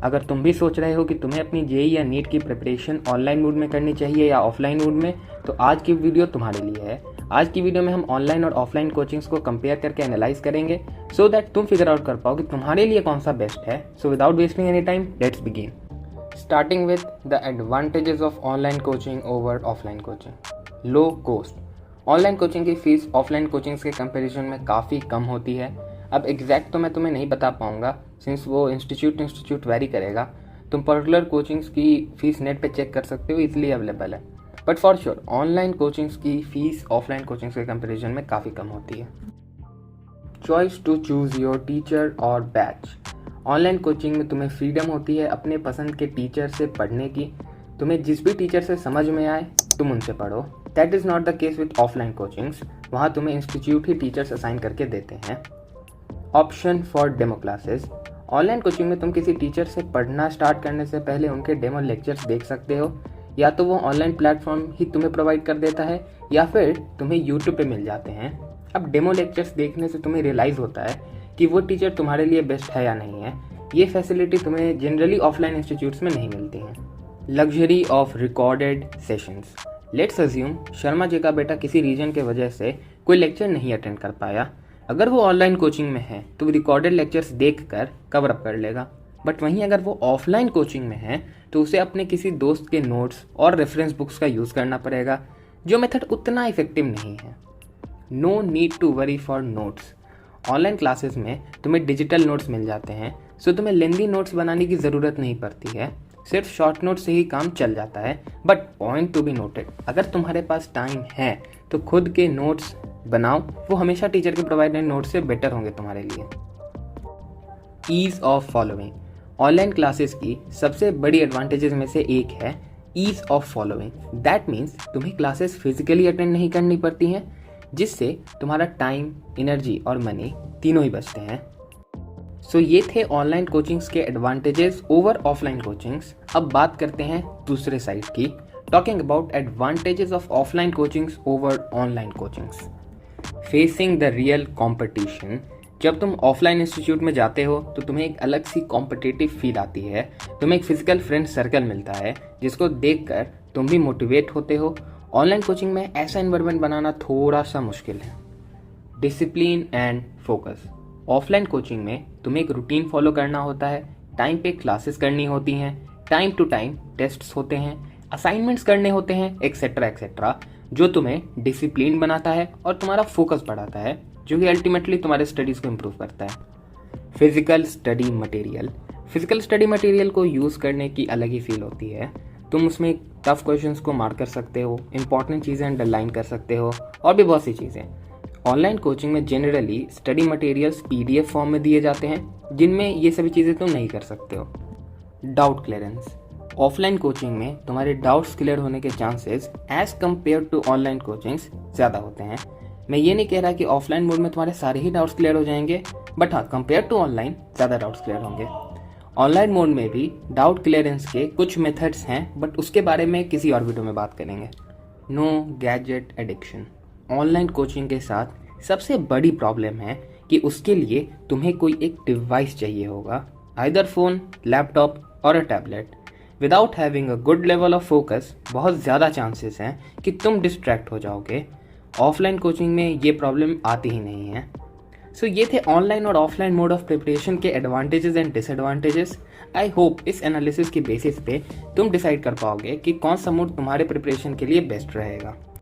अगर तुम भी सोच रहे हो कि तुम्हें अपनी जेई या नीट की प्रिपरेशन ऑनलाइन मोड में करनी चाहिए या ऑफलाइन मोड में, तो आज की वीडियो तुम्हारे लिए है। आज की वीडियो में हम ऑनलाइन और ऑफलाइन कोचिंग्स को कंपेयर करके एनालाइज करेंगे सो दैट तुम फिगर आउट कर पाओ कि तुम्हारे लिए कौन सा बेस्ट है। So without wasting any time, let's begin. Starting with the advantages of online coaching over offline coaching. Low cost. Online coaching की फीस ऑफलाइन कोचिंग्स के कंपैरिजन में काफ़ी कम होती है। अब एग्जैक्ट तो मैं तुम्हें नहीं बता पाऊंगा सिंस वो इंस्टीट्यूट वेरी करेगा। तुम पर्टिकुलर कोचिंग्स की फीस नेट पे चेक कर सकते हो, इजीली अवेलेबल है। But for sure online coachings की फीस ऑफलाइन कोचिंग्स के कंपैरिजन में काफ़ी कम होती है। Choice to choose your teacher और बैच। ऑनलाइन कोचिंग में तुम्हें फ्रीडम होती है अपने पसंद के टीचर से पढ़ने की। तुम्हें जिस भी टीचर से समझ में आए तुम उनसे पढ़ो। That is not the case with offline coachings. वहाँ तुम्हें इंस्टीट्यूट ही टीचर्स असाइन करके देते हैं। Option for demo classes. Online coaching में तुम किसी टीचर से पढ़ना स्टार्ट करने से पहले उनके डेमो लेक्चर्स देख सकते हो। या तो वो ऑनलाइन प्लेटफॉर्म ही तुम्हें प्रोवाइड कर देता है या फिर तुम्हें यूट्यूब पे मिल जाते हैं। अब डेमो लेक्चर्स देखने से तुम्हें रियलाइज़ होता है कि वो टीचर तुम्हारे लिए बेस्ट है या नहीं है। ये फैसिलिटी तुम्हें जनरली ऑफलाइन इंस्टीट्यूट्स में नहीं मिलती हैं। Luxury of recorded sessions. Let's assume Sharma ji का बेटा किसी रीजन के वजह से कोई लेक्चर नहीं अटेंड कर पाया। अगर वो ऑनलाइन कोचिंग में है तो रिकॉर्डेड लेक्चर्स देखकर कवर अप कर लेगा। बट वहीं अगर वो ऑफलाइन कोचिंग में है तो उसे अपने किसी दोस्त के नोट्स और रेफरेंस बुक्स का यूज़ करना पड़ेगा, जो मेथड उतना इफेक्टिव नहीं है। No need to worry for notes. Online classes में तुम्हें डिजिटल नोट्स मिल जाते हैं, सो तुम्हें लेंदी नोट्स बनाने की ज़रूरत नहीं पड़ती है। सिर्फ शॉर्ट नोट से ही काम चल जाता है। But point to be noted, अगर तुम्हारे पास टाइम है तो खुद के नोट्स बनाओ, वो हमेशा टीचर के प्रोवाइडेड नोट्स से बेटर होंगे तुम्हारे लिए। Ease of following. Online classes की सबसे बड़ी एडवांटेजेस में से एक है ease of following. That means तुम्हें क्लासेस फिजिकली अटेंड नहीं करनी पड़ती हैं, जिससे तुम्हारा टाइम, एनर्जी और मनी तीनों ही बचते हैं। सो ये थे ऑनलाइन कोचिंग्स के एडवांटेजेस ओवर ऑफलाइन कोचिंग्स। अब बात करते हैं दूसरे साइड की, talking about advantages of offline coachings over online coachings. Facing the real competition. जब तुम ऑफलाइन इंस्टीट्यूट में जाते हो तो तुम्हें एक अलग सी कॉम्पिटिटिव फील आती है। तुम्हें एक फिजिकल फ्रेंड सर्कल मिलता है जिसको देखकर तुम भी मोटिवेट होते हो। ऑनलाइन कोचिंग में ऐसा एनवायरनमेंट बनाना थोड़ा सा मुश्किल है। Discipline and focus. Offline coaching में तुम्हें एक रूटीन फॉलो करना होता है, टाइम पे क्लासेस करनी होती हैं, टाइम टू टाइम टेस्ट्स होते हैं, असाइनमेंट्स करने होते हैं, एक्सेट्रा एक्सेट्रा, जो तुम्हें डिसिप्लिन बनाता है और तुम्हारा फोकस बढ़ाता है, जो कि अल्टीमेटली तुम्हारे स्टडीज़ को इम्प्रूव करता है। Physical study material. Physical study material को यूज़ करने की अलग ही फील होती है। तुम उसमें टफ क्वेश्चंस को मार्क कर सकते हो, इंपॉर्टेंट चीज़ें अंडरलाइन कर सकते हो और भी बहुत सी चीज़ें। ऑनलाइन कोचिंग में generally study materials PDF form में दिए जाते हैं, जिनमें ये सभी चीज़ें तुम नहीं कर सकते हो। Doubt clearance. ऑफलाइन कोचिंग में तुम्हारे डाउट्स क्लियर होने के chances as compare to online coachings ज़्यादा होते हैं। मैं ये नहीं कह रहा कि ऑफलाइन मोड में तुम्हारे सारे ही डाउट्स क्लियर हो जाएंगे, बट हाँ, कंपेयर टू ऑनलाइन ज़्यादा डाउट्स क्लियर होंगे। ऑनलाइन मोड में भी डाउट क्लियरेंस के कुछ मेथड्स हैं, बट उसके बारे में किसी और वीडियो में बात करेंगे। No gadget addiction. Online coaching के साथ सबसे बड़ी प्रॉब्लम है कि उसके लिए तुम्हें कोई एक डिवाइस चाहिए होगा, आइदर फ़ोन, लैपटॉप और a tablet. Without having a good level of focus बहुत ज़्यादा चांसेस हैं कि तुम डिस्ट्रैक्ट हो जाओगे। ऑफलाइन कोचिंग में ये प्रॉब्लम आती ही नहीं है। सो ये थे ऑनलाइन और ऑफलाइन मोड ऑफ प्रिपरेशन के advantages and disadvantages. I hope इस एनालिसिस की बेसिस पे तुम डिसाइड कर पाओगे कि कौन सा मोड तुम्हारे प्रिपरेशन के लिए बेस्ट रहेगा।